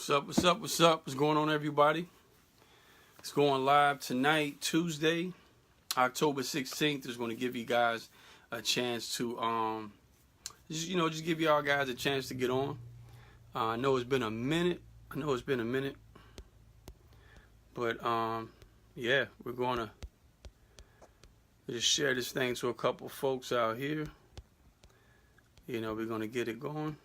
What's up, what's up, what's up? What's going on, everybody? It's going live tonight, Tuesday, October 16th. Is going to give you guys a chance to, just give y'all guys a chance to get on. I know it's been a minute. But, yeah, we're going to just share this thing to a couple folks out here. We're going to get it going.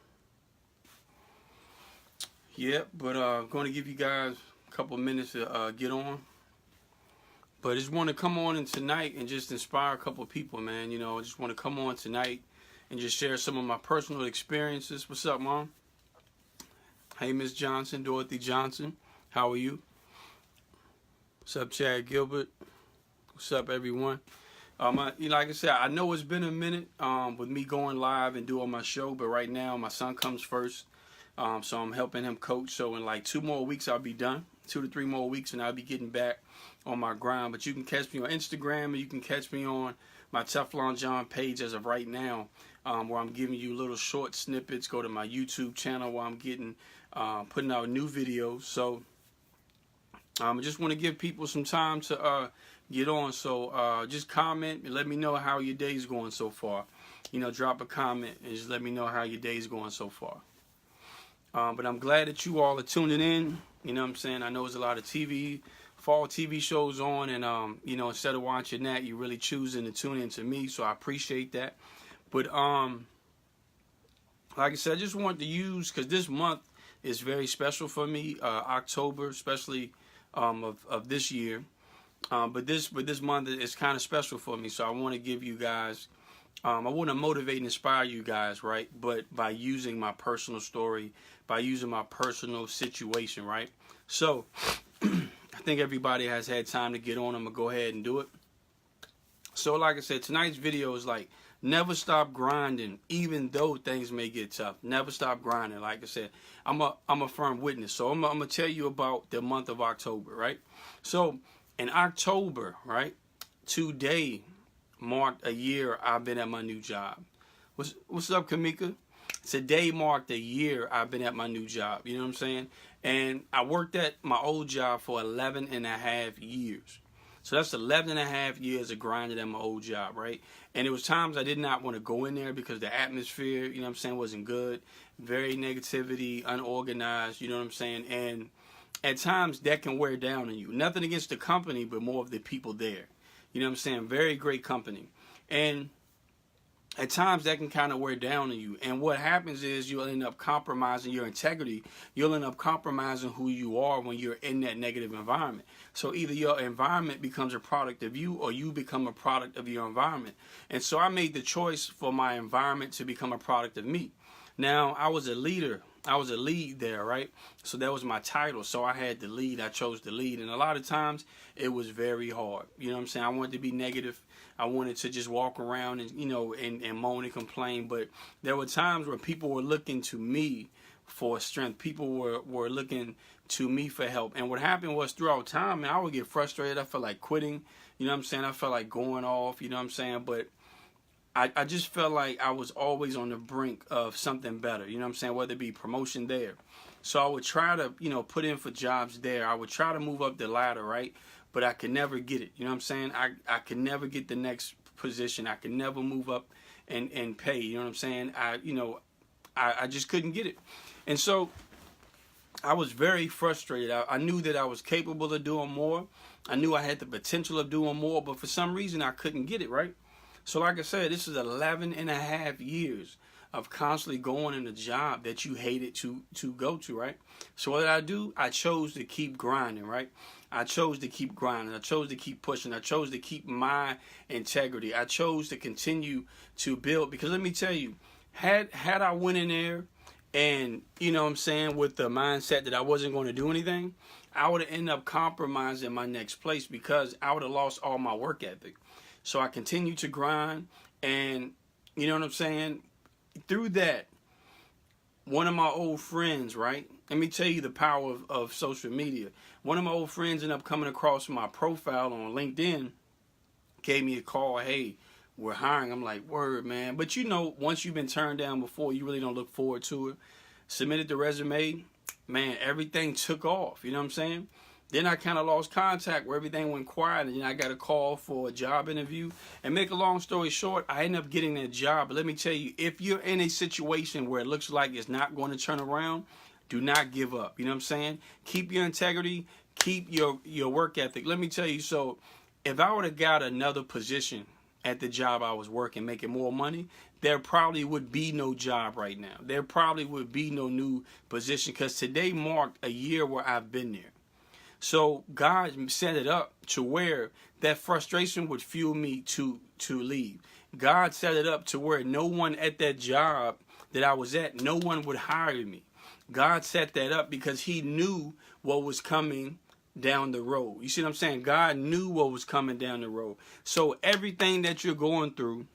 Yeah, but I'm going to give you guys a couple minutes to get on. But I just want to come on in tonight and just inspire a couple people, man. I just want to come on tonight and just share some of my personal experiences. What's up, Mom? Hey, Miss Johnson, Dorothy Johnson. How are you? What's up, Chad Gilbert? What's up, everyone? Like I said, I know it's been a minute with me going live and doing my show, but right now my son comes first. So I'm helping him coach. So in like 2 more weeks, I'll be done. 2 to 3 more weeks, and I'll be getting back on my grind. But you can catch me on Instagram, and you can catch me on my Teflon John page as of right now, where I'm giving you little short snippets. Go to my YouTube channel where I'm putting out new videos. So I just want to give people some time to get on. So just comment and let me know how your day's going so far. Drop a comment and just let me know how your day's going so far. But I'm glad that you all are tuning in. You know what I'm saying? I know there's a lot of fall TV shows on, and instead of watching that, you're really choosing to tune in to me, so I appreciate that. But like I said, I just want to use, because this month is very special for me, October, especially of this year. But this month is kind of special for me, so I want to give you guys. I want to motivate and inspire you guys, right? But by using my personal story, by using my personal situation, right? So I think everybody has had time to get on. I'm going to go ahead and do it. So like I said, tonight's video is like, never stop grinding, even though things may get tough. Never stop grinding. Like I said, I'm a firm witness. So I'm going to tell you about the month of October, right? So in October, right, today marked a year I've been at my new job. What's up, Kamika? Today marked a year I've been at my new job. You know what I'm saying? And I worked at my old job for 11 and a half years. So that's 11 and a half years of grinding at my old job, right? And it was times I did not want to go in there because the atmosphere, you know what I'm saying, wasn't good. Very negativity, unorganized, you know what I'm saying? And at times that can wear down on you. Nothing against the company, but more of the people there. You know what I'm saying? Very great company. And at times that can kind of wear down on you. And what happens is you'll end up compromising your integrity. You'll end up compromising who you are when you're in that negative environment. So either your environment becomes a product of you, or you become a product of your environment. And so I made the choice for my environment to become a product of me. Now, I was a leader. I was a lead there, right? So that was my title. So I had to lead. I chose to lead. And a lot of times it was very hard. You know what I'm saying? I wanted to be negative. I wanted to just walk around and, and moan and complain. But there were times where people were looking to me for strength. People were looking to me for help. And what happened was throughout time, man, I would get frustrated. I felt like quitting. You know what I'm saying? I felt like going off. You know what I'm saying? But I just felt like I was always on the brink of something better, you know what I'm saying, whether it be promotion there. So I would try to, put in for jobs there. I would try to move up the ladder, right? But I could never get it, you know what I'm saying? I could never get the next position. I could never move up and pay, you know what I'm saying? I just couldn't get it. And so I was very frustrated. I knew that I was capable of doing more. I knew I had the potential of doing more, but for some reason I couldn't get it, right? So like I said, this is 11 and a half years of constantly going in a job that you hated to go to, right? So what did I do? I chose to keep grinding, right? I chose to keep grinding. I chose to keep pushing. I chose to keep my integrity. I chose to continue to build. Because let me tell you, had I went in there and, you know what I'm saying, with the mindset that I wasn't going to do anything, I would have ended up compromising my next place because I would have lost all my work ethic. So I continued to grind, and you know what I'm saying? Through that, one of my old friends, right? Let me tell you the power of social media. One of my old friends ended up coming across my profile on LinkedIn, gave me a call, hey, we're hiring. I'm like, word, man. But once you've been turned down before, you really don't look forward to it. Submitted the resume, man, everything took off. You know what I'm saying? Then I kind of lost contact where everything went quiet, and then I got a call for a job interview. And make a long story short, I ended up getting that job. But let me tell you, if you're in a situation where it looks like it's not going to turn around, do not give up. You know what I'm saying? Keep your integrity, keep your work ethic. Let me tell you, so if I would have got another position at the job I was working, making more money, there probably would be no job right now. There probably would be no new position, because today marked a year where I've been there. So God set it up to where that frustration would fuel me to leave. God set it up to where no one at that job that I was at, no one would hire me. God set that up because he knew what was coming down the road. You see what I'm saying? God knew what was coming down the road. So everything that you're going through,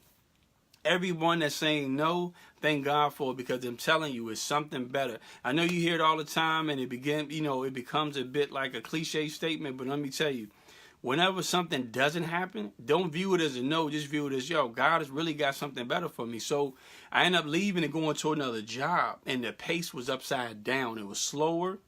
everyone that's saying no, thank God for it, because I'm telling you, it's something better. I know you hear it all the time, and it becomes a bit like a cliche statement, but let me tell you, whenever something doesn't happen, don't view it as a no, just view it as, yo, God has really got something better for me. So I ended up leaving and going to another job, and the pace was upside down. It was slower.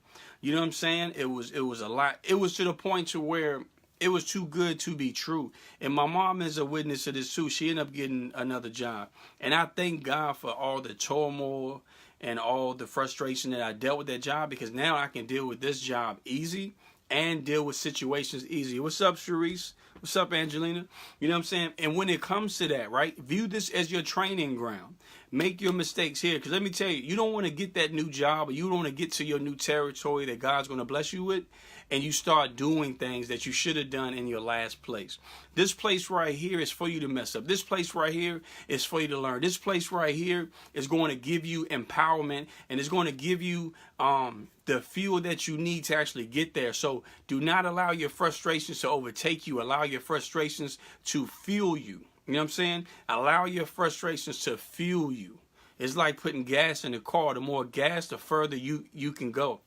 You know what I'm saying? It was a lot. It was to the point to where it was too good to be true. And my mom is a witness to this too. She ended up getting another job. And I thank God for all the turmoil and all the frustration that I dealt with that job, because now I can deal with this job easy and deal with situations easy. What's up, Sharice? What's up, Angelina? You know what I'm saying? And when it comes to that, right, view this as your training ground. Make your mistakes here. Because let me tell you, you don't want to get that new job, or you don't want to get to your new territory that God's going to bless you with, and you start doing things that you should have done in your last place. This place right here is for you to mess up. This place right here is for you to learn. This place right here is going to give you empowerment, and it's going to give you the fuel that you need to actually get there. So do not allow your frustrations to overtake you. Allow your frustrations to fuel you. You know what I'm saying? Allow your frustrations to fuel you. It's like putting gas in the car. The more gas, the further you can go,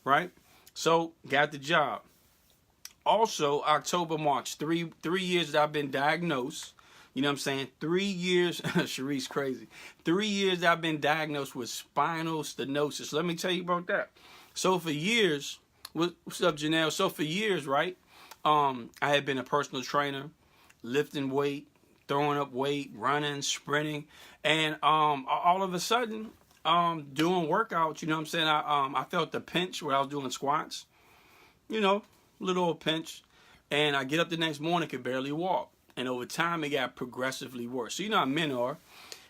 right? So, got the job. Also, October marks three years that I've been diagnosed. You know what I'm saying? 3 years. Sharice crazy. 3 years that I've been diagnosed with spinal stenosis. Let me tell you about that. So for years, what's up, Janelle? So for years, right? I had been a personal trainer, lifting weight, throwing up weight, running, sprinting, and all of a sudden, doing workouts, you know what I'm saying? I felt the pinch where I was doing squats, you know, little old pinch, and I get up the next morning, could barely walk, and over time it got progressively worse. So you know how men are.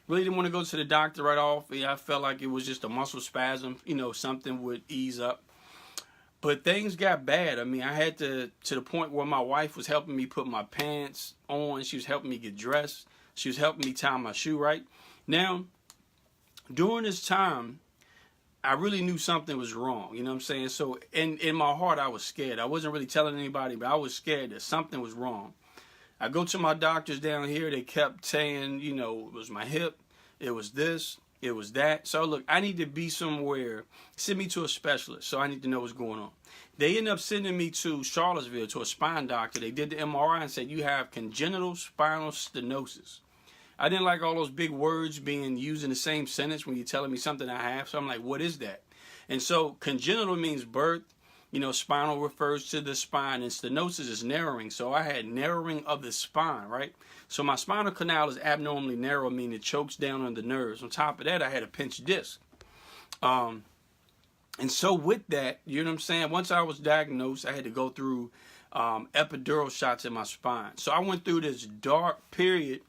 Really didn't want to go to the doctor right off. I felt like it was just a muscle spasm, you know, something would ease up. But things got bad. I mean, I had to the point where my wife was helping me put my pants on. She was helping me get dressed. She was helping me tie my shoe right. Now, during this time, I really knew something was wrong. You know what I'm saying? So in my heart, I was scared. I wasn't really telling anybody, but I was scared that something was wrong. I go to my doctors down here. They kept saying, you know, it was my hip. It was this. It was that. So look, I need to be somewhere. Send me to a specialist. So I need to know what's going on. They ended up sending me to Charlottesville to a spine doctor. They did the MRI and said, you have congenital spinal stenosis. I didn't like all those big words being used in the same sentence when you're telling me something I have. So I'm like, what is that? And so congenital means birth. You know, spinal refers to the spine, and stenosis is narrowing. So I had narrowing of the spine, right? So my spinal canal is abnormally narrow, meaning it chokes down on the nerves. On top of that, I had a pinched disc. And so with that, you know what I'm saying? Once I was diagnosed, I had to go through epidural shots in my spine. So I went through this dark period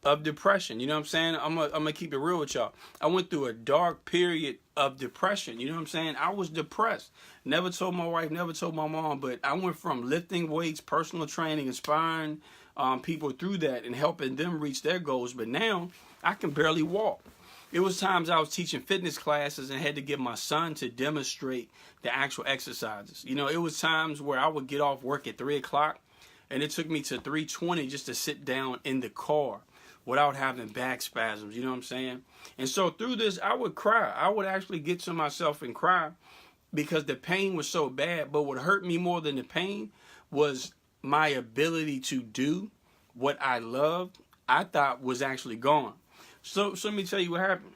of depression. You know what I'm saying? I'm gonna keep it real with y'all. I went through a dark period of depression. You know what I'm saying? I was depressed. Never told my wife, never told my mom, but I went from lifting weights, personal training, inspiring people through that and helping them reach their goals. But now I can barely walk. It was times I was teaching fitness classes and had to get my son to demonstrate the actual exercises. You know, it was times where I would get off work at 3 o'clock and it took me to 3:20 just to sit down in the car without having back spasms, you know what I'm saying? And so through this, I would cry. I would actually get to myself and cry because the pain was so bad. But what hurt me more than the pain was my ability to do what I loved, I thought was actually gone. So let me tell you what happened.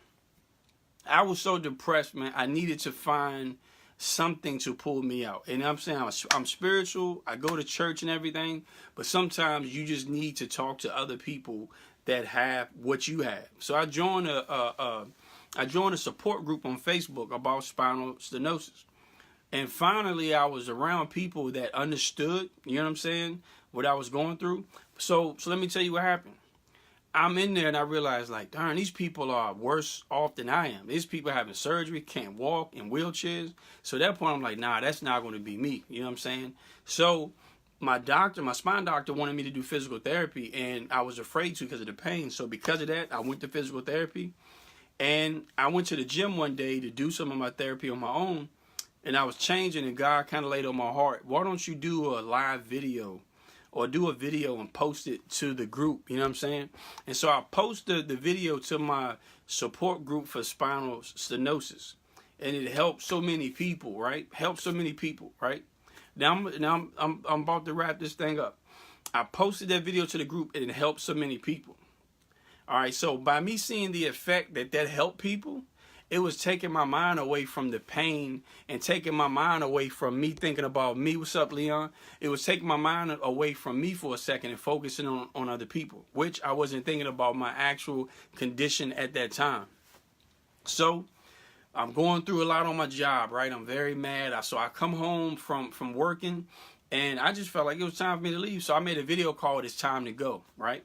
I was so depressed, man. I needed to find something to pull me out. And I'm saying I'm spiritual. I go to church and everything, but sometimes you just need to talk to other people that have what you have. So I joined a support group on Facebook about spinal stenosis. And finally, I was around people that understood, you know what I'm saying, what I was going through. So let me tell you what happened. I'm in there and I realized, like, darn, these people are worse off than I am. These people having surgery, can't walk, in wheelchairs. So at that point, I'm like, nah, that's not going to be me. You know what I'm saying? So my spine doctor wanted me to do physical therapy, and I was afraid to because of the pain. So because of that, I went to physical therapy. And I went to the gym one day to do some of my therapy on my own. And I was changing, and God kind of laid on my heart, why don't you do a live video or do a video and post it to the group, you know what I'm saying? And so I posted the video to my support group for spinal stenosis, and it helped so many people, right? Helped so many people, right? Now I'm about to wrap this thing up. I posted that video to the group, and it helped so many people. All right, so by me seeing the effect that helped people, it was taking my mind away from the pain and taking my mind away from me thinking about me. What's up, Leon? It was taking my mind away from me for a second and focusing on other people, which I wasn't thinking about my actual condition at that time. So I'm going through a lot on my job, right? I'm very mad. So I come home from working, and I just felt like it was time for me to leave. So I made a video called It's Time to Go, right?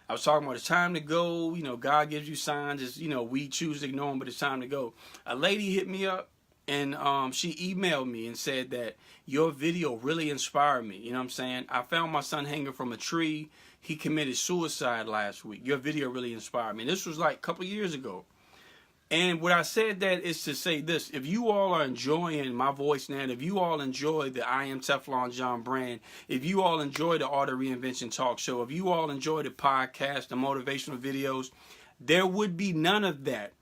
I was talking about it's time to go. You know, God gives you signs. It's, you know, we choose to ignore them, but it's time to go. A lady hit me up, and she emailed me and said that your video really inspired me. You know what I'm saying? I found my son hanging from a tree. He committed suicide last week. Your video really inspired me. And this was like a couple years ago. And what I said that is to say this: if you all are enjoying my voice now, if you all enjoy the I Am Teflon John brand, if you all enjoy the Art of Reinvention talk show, if you all enjoy the podcast, the motivational videos, there would be none of that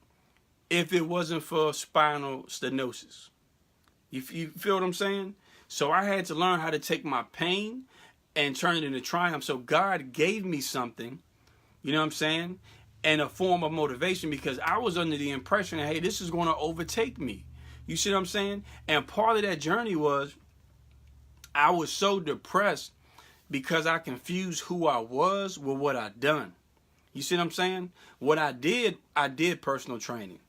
if it wasn't for spinal stenosis. You feel what I'm saying? So I had to learn how to take my pain and turn it into triumph. So God gave me something, you know what I'm saying, and a form of motivation, because I was under the impression that, hey, this is going to overtake me. You see what I'm saying? And part of that journey was I was so depressed because I confused who I was with what I'd done. You see what I'm saying? What I did personal training.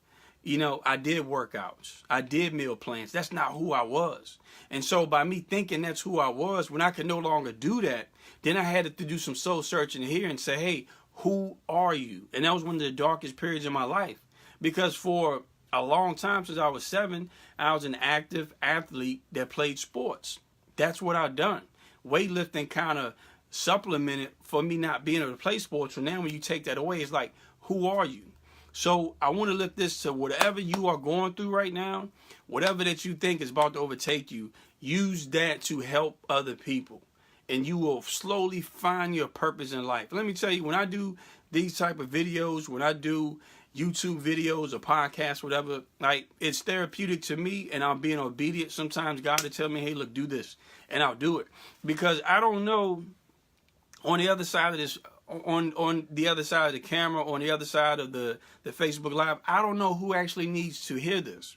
You know, I did workouts. I did meal plans. That's not who I was. And so by me thinking that's who I was, when I could no longer do that, then I had to do some soul searching here and say, hey, who are you? And that was one of the darkest periods in my life, because for a long time, since I was 7, I was an active athlete that played sports. That's what I've done. Weightlifting kind of supplemented for me not being able to play sports. So now when you take that away, it's like, who are you? So I want to lift this to whatever you are going through right now, whatever that you think is about to overtake you, use that to help other people. And you will slowly find your purpose in life. Let me tell you, when I do these type of videos, when I do YouTube videos or podcasts, whatever, like, it's therapeutic to me, and I'm being obedient. Sometimes God will tell me, hey, look, do this, and I'll do it. Because I don't know on the other side of this, on the other side of the camera, on the other side of the Facebook Live, I don't know who actually needs to hear this.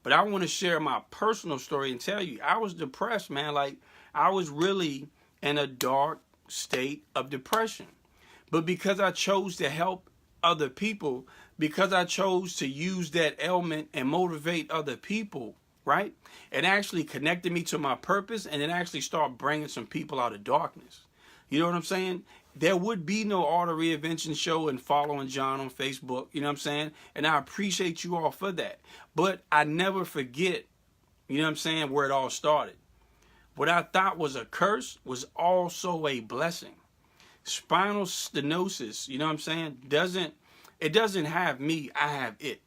But I want to share my personal story and tell you, I was depressed, man. Like, I was really in a dark state of depression. But because I chose to help other people, because I chose to use that element and motivate other people, right? It actually connected me to my purpose, and it actually started bringing some people out of darkness. You know what I'm saying? There would be no Art of Reinvention show and following John on Facebook, you know what I'm saying? And I appreciate you all for that. But I never forget, you know what I'm saying, where it all started. What I thought was a curse was also a blessing. Spinal stenosis, you know what I'm saying, it doesn't have me, I have it.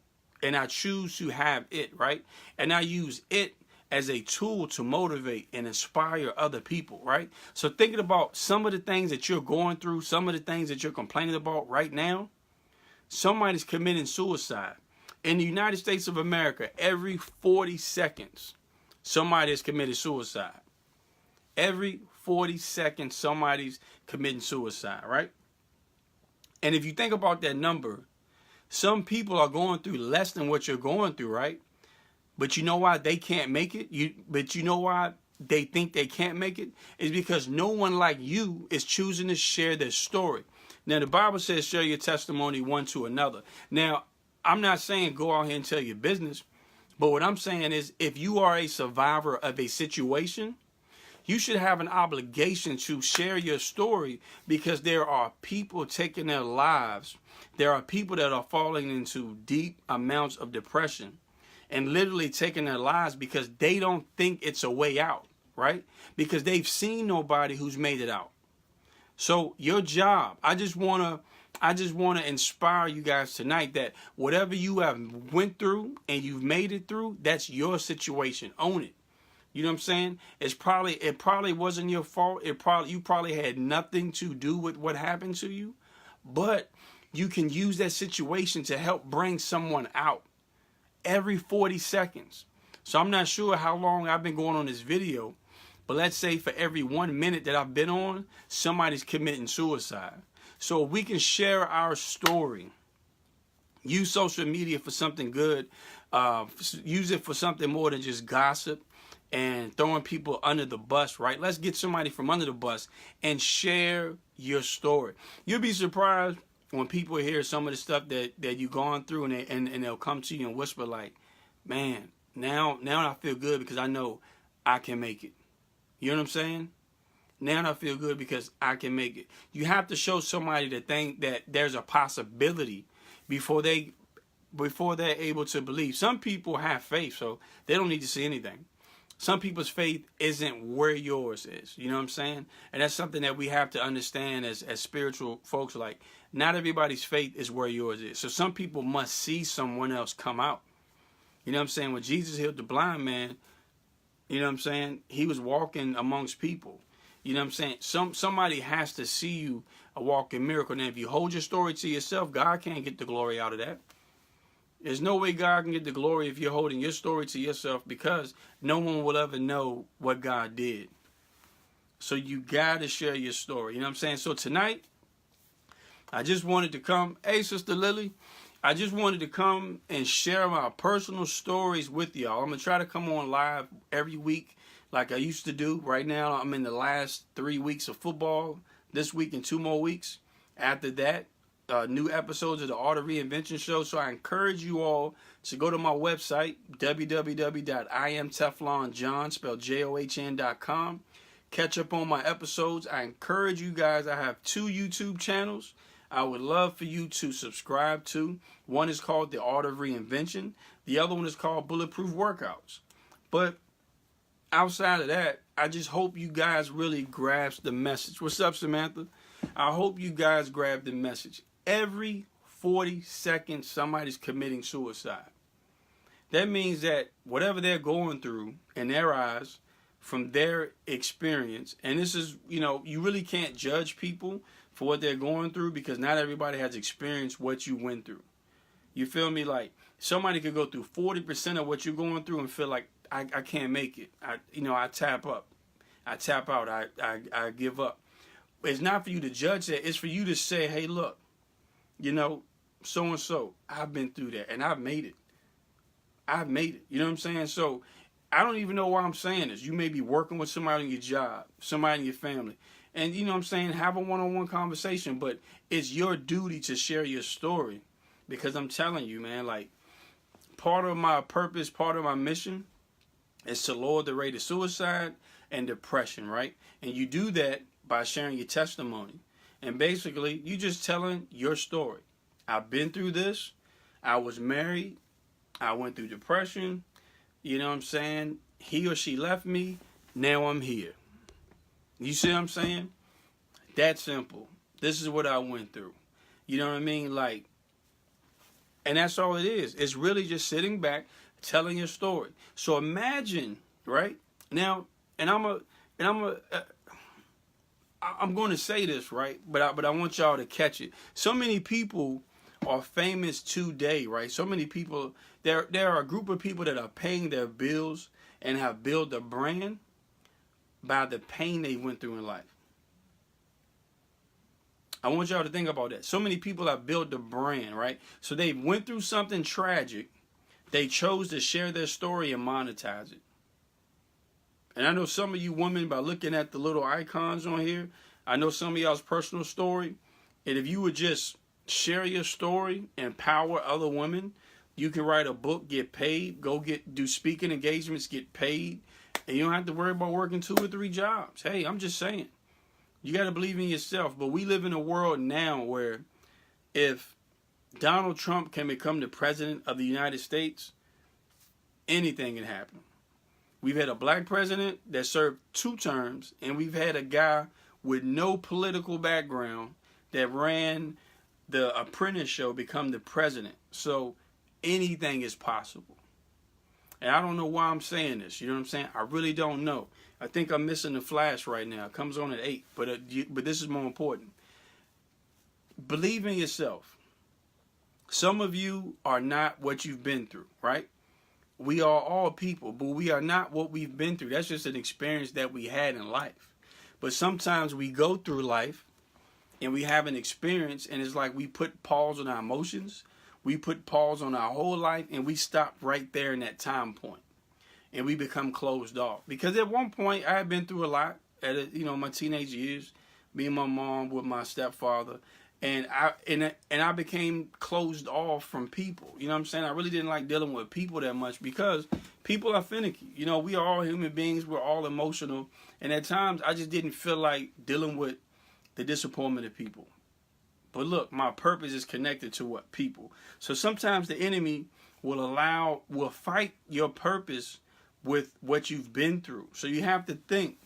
And I choose to have it, right? And I use it as a tool to motivate and inspire other people, right? So thinking about some of the things that you're going through, some of the things that you're complaining about right now, somebody's committing suicide. In the United States of America, every 40 seconds, somebody has committed suicide. Every 40 seconds, somebody's committing suicide, right? And if you think about that number, some people are going through less than what you're going through, right? But you know why they can't make it? But you know why they think they can't make it? Is because no one like you is choosing to share their story. Now, the Bible says share your testimony one to another. Now, I'm not saying go out here and tell your business, but what I'm saying is if you are a survivor of a situation, you should have an obligation to share your story, because there are people taking their lives. There are people that are falling into deep amounts of depression and literally taking their lives because they don't think it's a way out, right? Because they've seen nobody who's made it out. So your job, I just want to inspire you guys tonight that whatever you have went through and you've made it through, that's your situation. Own it. You know what I'm saying? It probably wasn't your fault. You probably had nothing to do with what happened to you, but you can use that situation to help bring someone out every 40 seconds. So I'm not sure how long I've been going on this video, but let's say for every 1 minute that I've been on, somebody's committing suicide. So if we can share our story, use social media for something good, use it for something more than just gossip and throwing people under the bus, right? Let's get somebody from under the bus and share your story. You'll be surprised when people hear some of the stuff that you've gone through, and they'll come to you and whisper like, man, now I feel good because I know I can make it. You know what I'm saying? Now I feel good because I can make it. You have to show somebody to think that there's a possibility before they're able to believe. Some people have faith, so they don't need to see anything. Some people's faith isn't where yours is. You know what I'm saying? And that's something that we have to understand as spiritual folks. Like, not everybody's faith is where yours is. So some people must see someone else come out. You know what I'm saying? When Jesus healed the blind man, you know what I'm saying? He was walking amongst people. You know what I'm saying? Somebody has to see you a walking miracle. Now, if you hold your story to yourself, God can't get the glory out of that. There's no way God can get the glory if you're holding your story to yourself, because no one will ever know what God did. So you got to share your story. You know what I'm saying? So tonight, I just wanted to come. Hey, Sister Lily, I just wanted to come and share my personal stories with y'all. I'm going to try to come on live every week like I used to do. Right now, I'm in the last 3 weeks of football. This week and 2 more weeks. After that, new episodes of the Art of Reinvention show. So I encourage you all to go to my website, www.iamteflonjohn, spelled JOHN.com. Catch up on my episodes. I encourage you guys. I have 2 YouTube channels I would love for you to subscribe to. One is called The Art of Reinvention. The other one is called Bulletproof Workouts. But outside of that, I just hope you guys really grasp the message. What's up, Samantha? I hope you guys grab the message. Every 40 seconds, somebody's committing suicide. That means that whatever they're going through in their eyes, from their experience, and this is, you really can't judge people for what they're going through, because not everybody has experienced what you went through. You feel me? Like, somebody could go through 40% of what you're going through and feel like, I can't make it. I tap up. I tap out. I give up. It's not for you to judge that. It's for you to say, hey, look, so-and-so, I've been through that, and I've made it. I've made it. You know what I'm saying? So I don't even know why I'm saying this. You may be working with somebody in your job, somebody in your family, and you know what I'm saying, have a one-on-one conversation, but it's your duty to share your story, because I'm telling you, man, like, part of my purpose, part of my mission is to lower the rate of suicide and depression, right? And you do that by sharing your testimony. And basically, you just telling your story. I've been through this. I was married. I went through depression. You know what I'm saying? He or she left me. Now I'm here. You see what I'm saying? That simple. This is what I went through. You know what I mean? Like, and that's all it is. It's really just sitting back, telling your story. So imagine, right? Now, I'm going to say this, right? But I want y'all to catch it. So many people are famous today, right? So many people, there are a group of people that are paying their bills and have built a brand by the pain they went through in life. I want y'all to think about that. So many people have built a brand, right? So they went through something tragic. They chose to share their story and monetize it. And I know some of you women, by looking at the little icons on here, I know some of y'all's personal story. And if you would just share your story, empower other women, you can write a book, get paid, do speaking engagements, get paid, and you don't have to worry about working 2 or 3 jobs. Hey, I'm just saying. You got to believe in yourself. But we live in a world now where if Donald Trump can become the president of the United States, anything can happen. We've had a black president that served 2 terms, and we've had a guy with no political background that ran the Apprentice show become the president. So anything is possible. And I don't know why I'm saying this. You know what I'm saying? I really don't know. I think I'm missing the flash right now. It comes on at 8. But this is more important. Believe in yourself. Some of you are not what you've been through, right? We are all people, but we are not what we've been through. That's just an experience that we had in life. But sometimes we go through life and we have an experience, and it's like we put pause on our emotions. We put pause on our whole life, and we stop right there in that time point. And we become closed off. Because at one point, I had been through a lot at my teenage years, me and my mom with my stepfather. And I became closed off from people. You know what I'm saying? I really didn't like dealing with people that much because people are finicky. You know, we are all human beings. We're all emotional. And at times, I just didn't feel like dealing with the disappointment of people. But look, my purpose is connected to what? People. So sometimes the enemy will fight your purpose with what you've been through. So you have to think.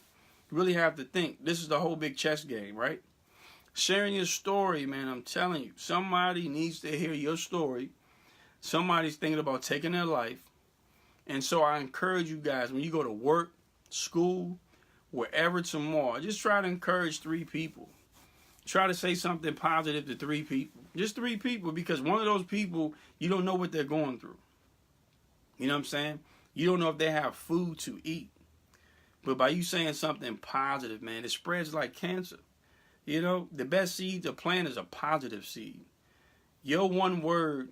You really have to think. This is the whole big chess game, right? Sharing your story, man, I'm telling you, somebody needs to hear your story. Somebody's thinking about taking their life. And so I encourage you guys, when you go to work, school, wherever tomorrow, just try to encourage 3 people. Try to say something positive to 3 people. Just 3 people, because one of those people, you don't know what they're going through. You know what I'm saying? You don't know if they have food to eat. But by you saying something positive, man, it spreads like cancer. You know, the best seed to plant is a positive seed. Your one word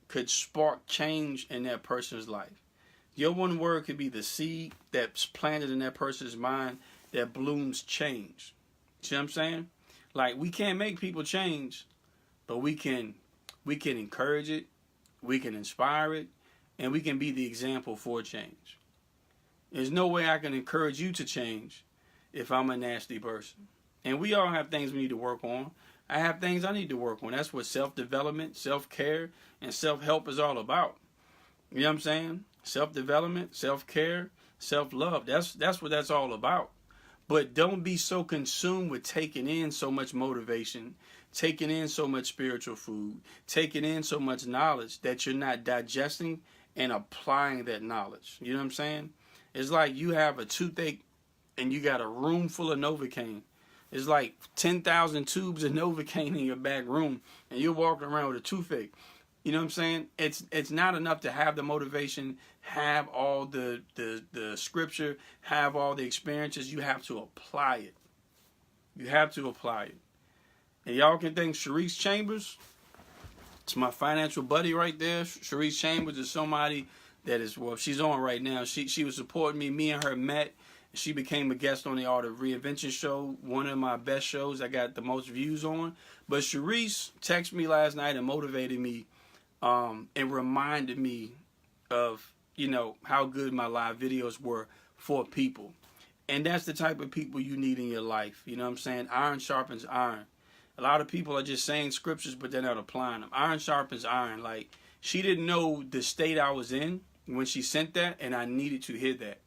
could spark change in that person's life. Your one word could be the seed that's planted in that person's mind that blooms change. See what I'm saying? Like, we can't make people change, but we can encourage it, we can inspire it, and we can be the example for change. There's no way I can encourage you to change if I'm a nasty person. And we all have things we need to work on. I have things I need to work on. That's what self-development, self-care, and self-help is all about. You know what I'm saying? Self-development, self-care, self-love. That's what that's all about. But don't be so consumed with taking in so much motivation, taking in so much spiritual food, taking in so much knowledge that you're not digesting and applying that knowledge. You know what I'm saying? It's like you have a toothache and you got a room full of Novocaine. It's like 10,000 tubes of Novocaine in your back room, and you're walking around with a toothache. You know what I'm saying? It's not enough to have the motivation, have all the scripture, have all the experiences. You have to apply it. You have to apply it. And y'all can thank Sharice Chambers. It's my financial buddy right there. Sharice Chambers is somebody that is, well, she's on right now. She was supporting me. Me and her met. She became a guest on the Art of Reinvention show, one of my best shows I got the most views on. But Sharice texted me last night and motivated me and reminded me of, how good my live videos were for people. And that's the type of people you need in your life. You know what I'm saying? Iron sharpens iron. A lot of people are just saying scriptures, but they're not applying them. Iron sharpens iron. Like, she didn't know the state I was in when she sent that, and I needed to hear that.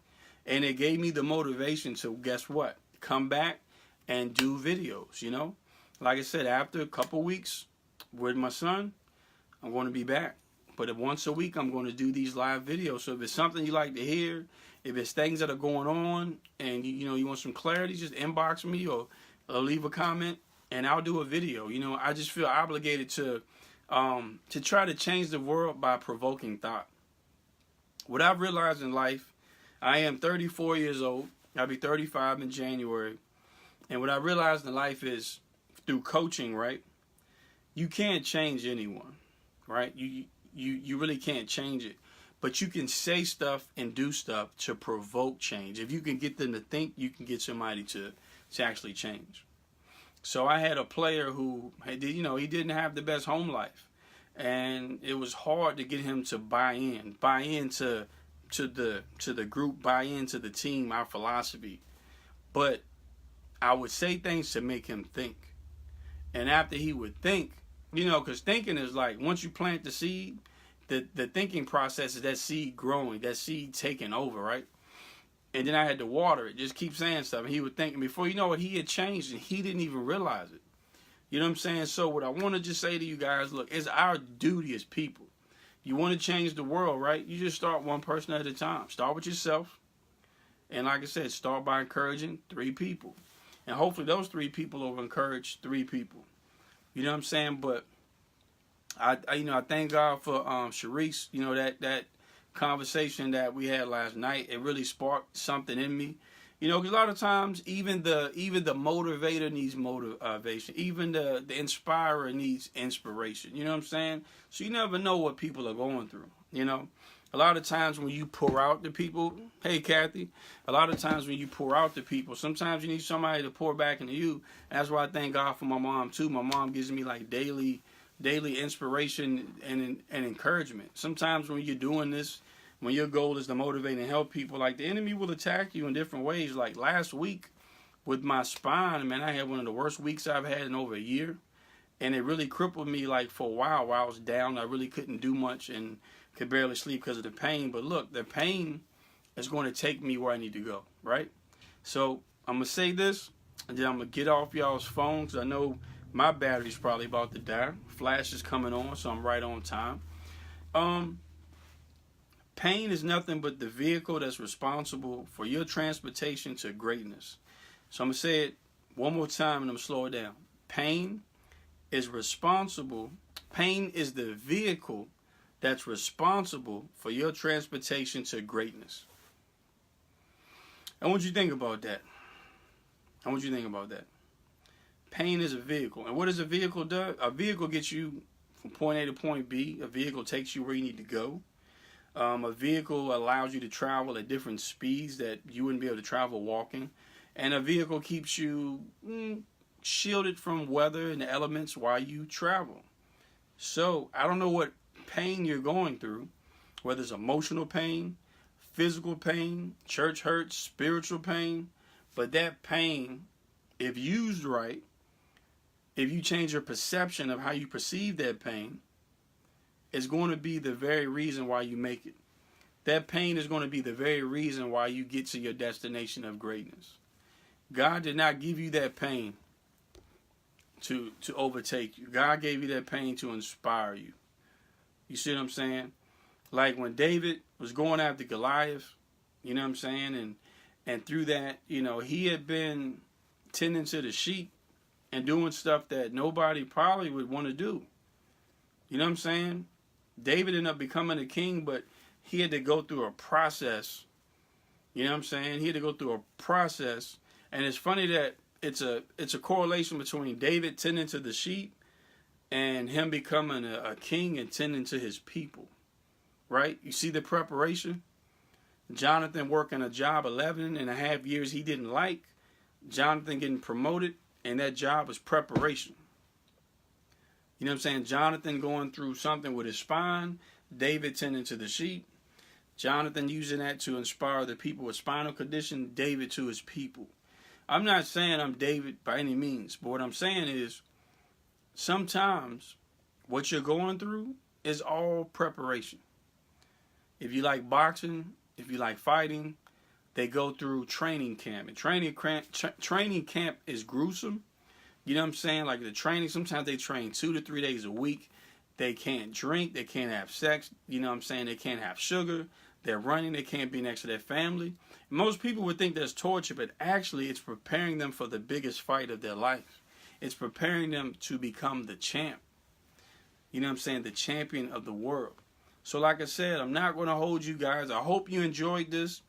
And it gave me the motivation to, guess what? Come back and do videos, Like I said, after a couple weeks with my son, I'm going to be back. But once a week, I'm going to do these live videos. So if it's something you like to hear, if it's things that are going on, and you want some clarity, just inbox me or leave a comment, and I'll do a video. I just feel obligated to try to change the world by provoking thought. What I've realized in life, I am 34 years old. I'll be 35 in January. And what I realized in life is, through coaching, right, you can't change anyone, right? You really can't change it. But you can say stuff and do stuff to provoke change. If you can get them to think, you can get somebody to actually change. So I had a player who, he didn't have the best home life. And it was hard to get him to buy into the group, buy into the team, our philosophy. But I would say things to make him think. And after he would think, because thinking is like, once you plant the seed, the thinking process is that seed growing, that seed taking over, right? And then I had to water it, just keep saying stuff. And he would think, and before you know it, he had changed and he didn't even realize it. You know what I'm saying? So what I want to just say to you guys, look, it's our duty as people. You want to change the world, right? You just start one person at a time. Start with yourself. And like I said, start by encouraging 3 people. And hopefully those 3 people will encourage 3 people. You know what I'm saying? But I thank God for Sharice. That conversation that we had last night. It really sparked something in me. Because a lot of times even the motivator needs motivation. Even the inspirer needs inspiration. You know what I'm saying? So you never know what people are going through. A lot of times when you pour out to people, hey Kathy, a lot of times when you pour out to people, sometimes you need somebody to pour back into you. And that's why I thank God for my mom too. My mom gives me like daily inspiration and encouragement. Sometimes when you're doing this, when your goal is to motivate and help people, like the enemy will attack you in different ways. Like last week with my spine, man, I had one of the worst weeks I've had in over a year. And it really crippled me like for a while I was down. I really couldn't do much and could barely sleep because of the pain. But look, the pain is going to take me where I need to go, right? So I'm going to say this, and then I'm going to get off y'all's phones. I know my battery's probably about to die. Flash is coming on, so I'm right on time. Pain is nothing but the vehicle that's responsible for your transportation to greatness. So I'm going to say it one more time, and I'm going to slow it down. Pain is the vehicle that's responsible for your transportation to greatness. I want you to think about that. Pain is a vehicle. And what does a vehicle do? A vehicle gets you from point A to point B. A vehicle takes you where you need to go. A vehicle allows you to travel at different speeds that you wouldn't be able to travel walking. And a vehicle keeps you shielded from weather and the elements while you travel. So I don't know what pain you're going through, whether it's emotional pain, physical pain, church hurt, spiritual pain, but that pain, if used right, if you change your perception of how you perceive that pain, is going to be the very reason why you make it. That pain is going to be the very reason why you get to your destination of greatness. God did not give you that pain to overtake you. God gave you that pain to inspire you. You see what I'm saying? Like when David was going after Goliath, you know what I'm saying? And through that, he had been tending to the sheep and doing stuff that nobody probably would want to do. You know what I'm saying? David ended up becoming a king, but he had to go through a process. You know what I'm saying? He had to go through a process. And it's funny that it's a correlation between David tending to the sheep and him becoming a king and tending to his people. Right? You see the preparation? Jonathan working a job 11 and a half years he didn't like. Jonathan getting promoted, and that job was preparation. You know what I'm saying? Jonathan going through something with his spine. David tending to the sheep. Jonathan using that to inspire the people with spinal condition. David to his people. I'm not saying I'm David by any means, but what I'm saying is sometimes what you're going through is all preparation. If you like boxing, if you like fighting, they go through training camp. And training camp is gruesome. You know what I'm saying? Like the training, sometimes they train 2 to 3 days a week. They can't drink. They can't have sex. You know what I'm saying? They can't have sugar. They're running. They can't be next to their family. Most people would think that's torture, but actually it's preparing them for the biggest fight of their life. It's preparing them to become the champ. You know what I'm saying? The champion of the world. So like I said, I'm not going to hold you guys. I hope you enjoyed this.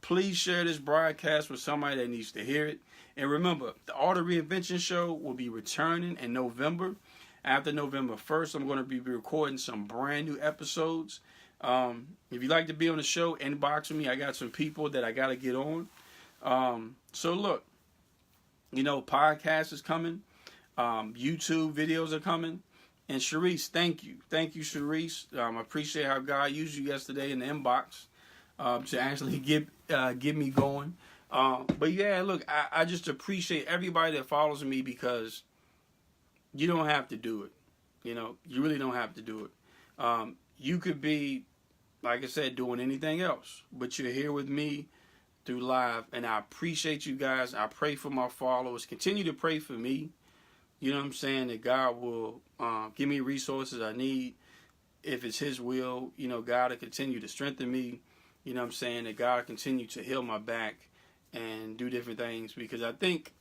Please share this broadcast with somebody that needs to hear it. And remember, the Art of Reinvention show will be returning in November. After November 1st, I'm going to be recording some brand new episodes. If you'd like to be on the show, inbox with me. I got some people that I got to get on. So look, you know, podcast is coming. YouTube videos are coming. And Sharice, thank you. Thank you, Sharice. I appreciate how God used you yesterday in the inbox to actually get me going. But yeah, look, I just appreciate everybody that follows me, because you don't have to do it. You know, you really don't have to do it. You could be, like I said, doing anything else, but you're here with me through live, and I appreciate you guys. I pray for my followers. Continue to pray for me. You know what I'm saying? That God will give me resources I need. If it's His will, you know, God will continue to strengthen me. You know what I'm saying? That God will continue to heal my back and do different things, because I think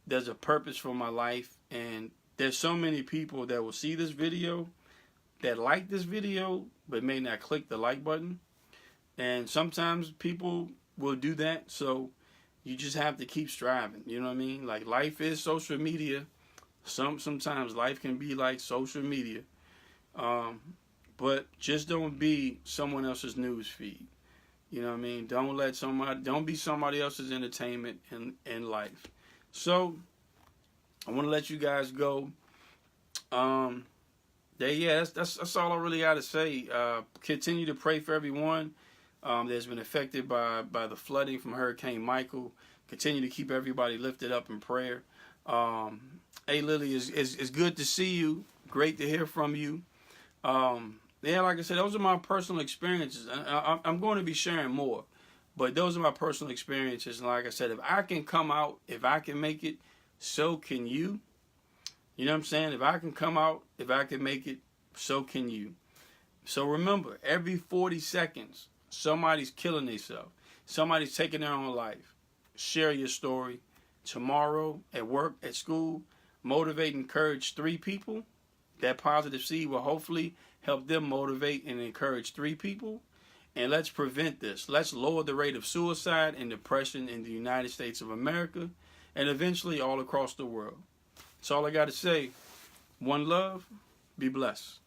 there's a purpose for my life, and there's so many people that will see this video, that like this video, but may not click the like button. And sometimes people will do that, so you just have to keep striving. You know what I mean? Like, life is social media. Sometimes life can be like social media. But just don't be someone else's news feed. You know what I mean? Don't be somebody else's entertainment in life. So I want to let you guys go. That's all I really got to say. Continue to pray for everyone that's been affected by the flooding from Hurricane Michael. Continue to keep everybody lifted up in prayer. Hey, Lily, it's good to see you. Great to hear from you. Like I said, those are my personal experiences. I'm going to be sharing more, but those are my personal experiences. And like I said, if I can come out, if I can make it, so can you. You know what I'm saying? If I can come out, if I can make it, so can you. So remember, every 40 seconds, somebody's killing themselves. Somebody's taking their own life. Share your story. Tomorrow, at work, at school, motivate and encourage 3 people. That positive seed will hopefully help them motivate and encourage 3 people. And let's prevent this. Let's lower the rate of suicide and depression in the United States of America, and eventually all across the world. That's all I got to say. One love. Be blessed.